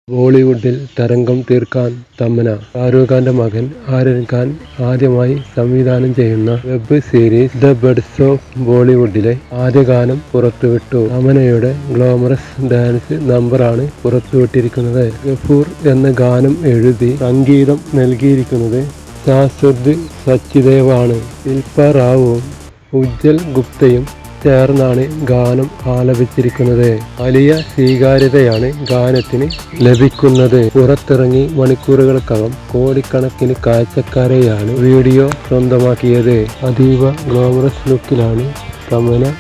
ബോളിവുഡിൽ തരംഗം തീർക്കാൻ തമന്ന. ഷാരൂഖ് ഖാന്റെ മകൻ ആര്യൻ ഖാൻ ആദ്യമായി സംവിധാനം ചെയ്യുന്ന web series the buds of ബോളിവുഡിലെ ആദ്യ ഗാനം പുറത്തുവിട്ടു. തമന്നയുടെ ഗ്ലാമറസ് ഡാൻസ് നമ്പറാണ് പുറത്തുവിട്ടിരിക്കുന്നത്. ഗഫൂർ എന്ന ഗാനം എഴുതി സംഗീതം നൽകിയിരിക്കുന്നത് ശാശ്വത് സച്ദേവാണ്. ശിൽപ റാവുവും ഉജ്ജൽ ഗുപ്തയും ചേർന്നാണ് ഗാനം ആലപിച്ചിരിക്കുന്നത്. വലിയ സ്വീകാര്യതയാണ് ഗാനത്തിന് ലഭിക്കുന്നത്. പുറത്തിറങ്ങി മണിക്കൂറുകൾക്കകം കോടിക്കണക്കിന് കാഴ്ചക്കാരെയാണ് വീഡിയോ സ്വന്തമാക്കിയത്. അതീവ ഗ്ലാമറസ് ലുക്കിലാണ് തമന്ന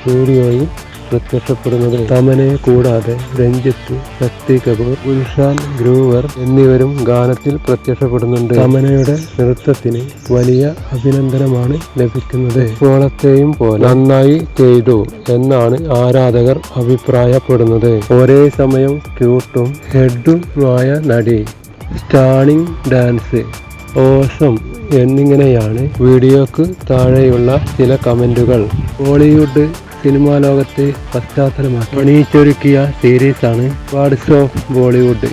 വീഡിയോയിൽ പ്രത്യക്ഷപ്പെടുന്നത്. തമന്നയെ കൂടാതെ രഞ്ജിത്ത്, ശക്തി കപൂർ, ഗുൽഷൻ ഗ്രൂവർ എന്നിവരും ഗാനത്തിൽ പ്രത്യക്ഷപ്പെടുന്നുണ്ട്. തമന്നയുടെ നൃത്തത്തിന് വലിയ അഭിനന്ദനമാണ് ലഭിക്കുന്നത്. ഇപ്പോഴത്തെയും പോലെ നന്നായി ചെയ്തു എന്നാണ് ആരാധകർ അഭിപ്രായപ്പെടുന്നത്. ഒരേ സമയം ക്യൂട്ടും ഹെഡുമായ നടി, സ്റ്റാണിംഗ് ഡാൻസ്, ഓസം എന്നിങ്ങനെയാണ് വീഡിയോക്ക് താഴെയുള്ള ചില കമന്റുകൾ. ബോളിവുഡ് സിനിമാ ലോകത്തെ പശ്ചാത്തലമാക്കി അണിയിച്ചൊരുക്കിയ സീരീസാണ് ബഡ്സ് ഓഫ് ബോളിവുഡ്.